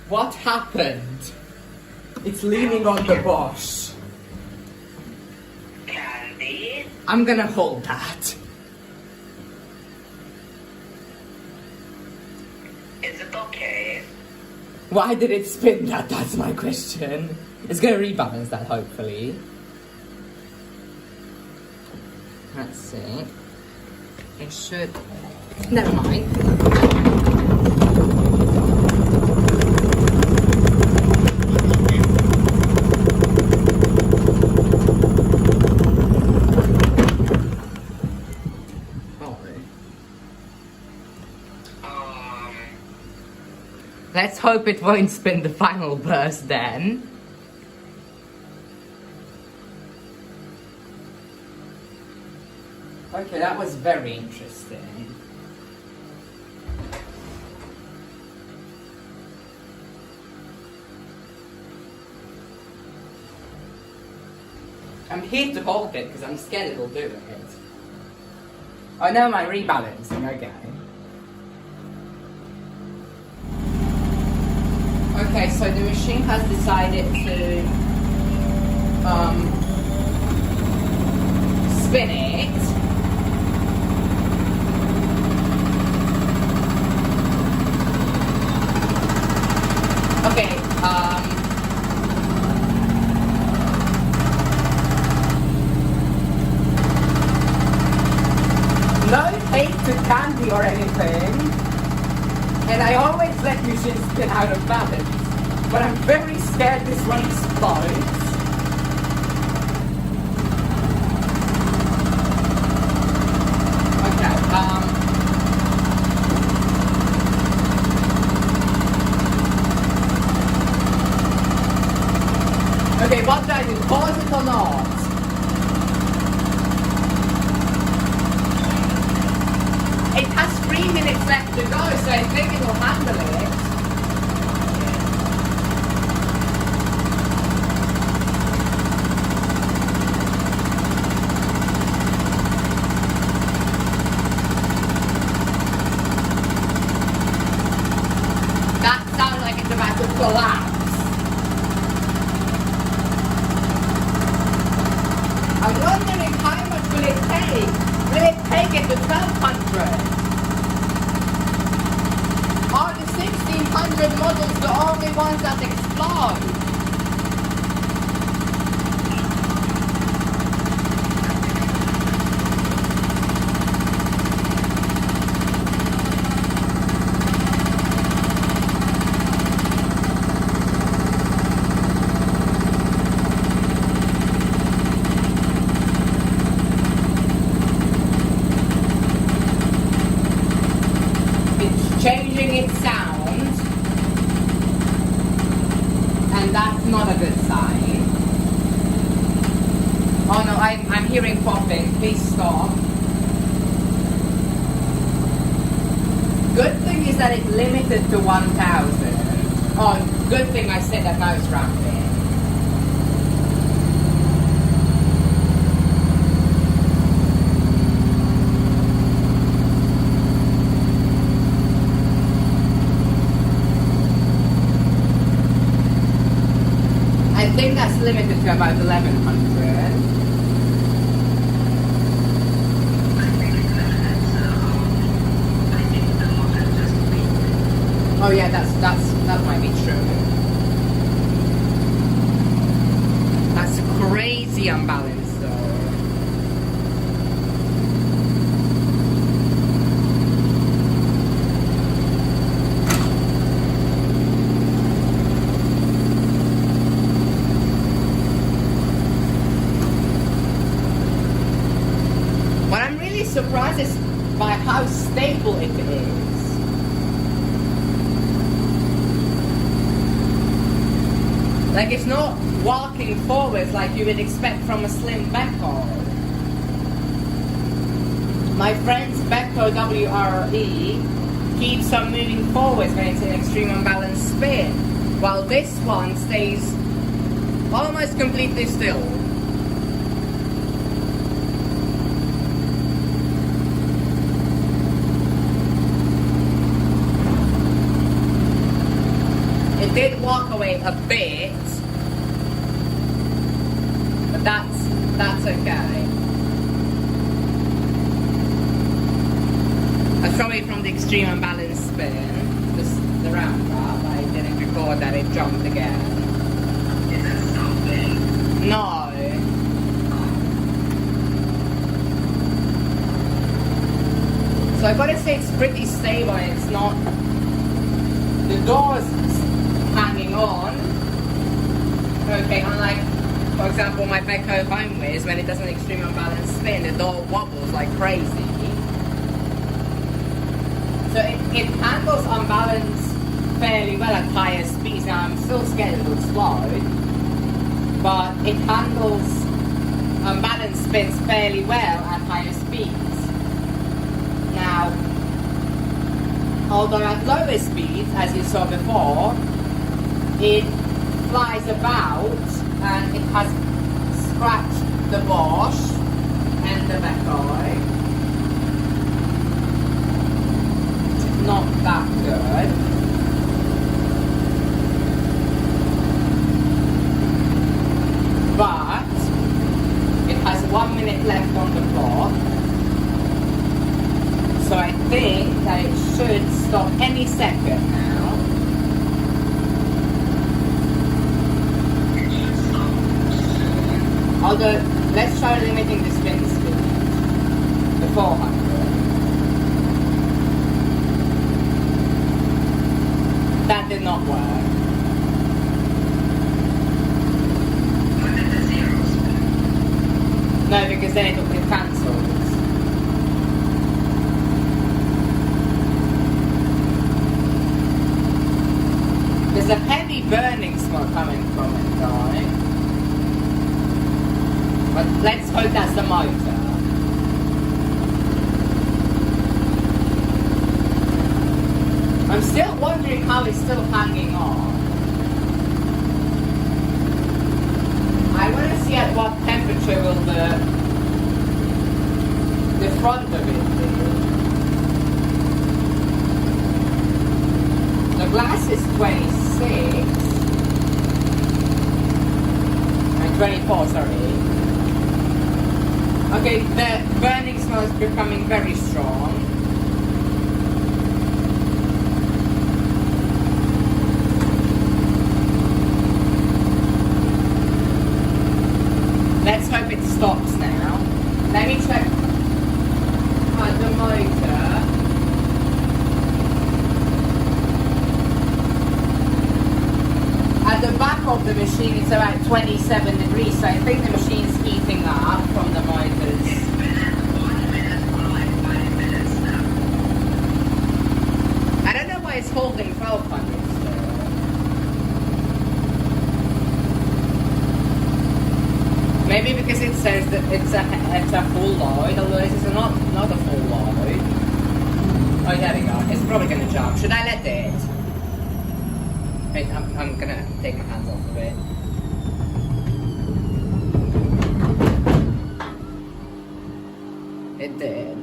What happened? It's leaning on the Bosch. Candy? I'm gonna hold that. Is it okay? Why did it spin that? That's my question. It's gonna rebalance that, hopefully. Let's see. It should... Never mind. Let's hope it won't spin the final burst then. Okay, that was very interesting. I'm here to hold it because I'm scared it'll do it. Oh, no, my rebalancing, okay. Okay, so the machine has decided to spin it. Okay, no hate to candy or anything. And I always let machines spin out of balance. But I'm very scared this one explodes. Okay, okay, what do I do? Pause it or not? It has 3 minutes left to go, so I think it will handle it. That sounds like it's about to collapse. I'm wondering how much will it take? Will it take it to 1200? Are the 1600 models the only ones that explode? Changing its sound, and that's not a good sign. Oh no, I'm hearing popping. Please stop. Good thing is that it's limited to 1000. Oh, good thing I said that mouse ramping. I think that's limited to about 1100. Oh yeah, that might be true. That's crazy unbalanced though. What I'm really surprised is by how stable it is. Like, it's not walking forwards like you would expect from a slim Beko. My friend's Beko WRE keeps on moving forwards when it's in extreme unbalanced spin, while this one stays almost completely still. It did walk away a bit, but that's okay. That's probably from the extreme unbalanced spin, the roundabout. I didn't record that it jumped again. Is that something? No. So I gotta say it's pretty stable and it's not. The door's hanging on. Okay, unlike, for example, my Beko home whiz, when it does an extreme unbalanced spin, the door wobbles like crazy. So it handles unbalance fairly well at higher speeds. Now I'm still scared it will explode, but it handles unbalanced spins fairly well at higher speeds. Now, although at lower speeds, as you saw before, it flies about and it has scratched the Bosch and the Beko. Not that good. But it has 1 minute left on the clock. So I think that it should stop any second now. Although, let's try limiting the spin speed to 400. That did not work. When did the zero spin? No, because then it cancels. There's a heavy burning smoke coming from it, guys. But let's hope that's the motor. I'm still wondering how it's still hanging on. I want to see at what temperature will the front of it be. The glass is 26. 24, sorry. Okay, the burning smell is becoming very strong. Let's hope it stops now. Let me check the motor. At the back of the machine it's about 27 degrees, so I think the machine's heating up from the motors. It's been at 1 minute for like 5 minutes now. I don't know why it's holding 1200 still. Maybe because it says that it's a full load, although this is not a full load. Oh, there we go. It's probably gonna jump. Should I let it? Wait, I'm gonna take my hands off of it. It did.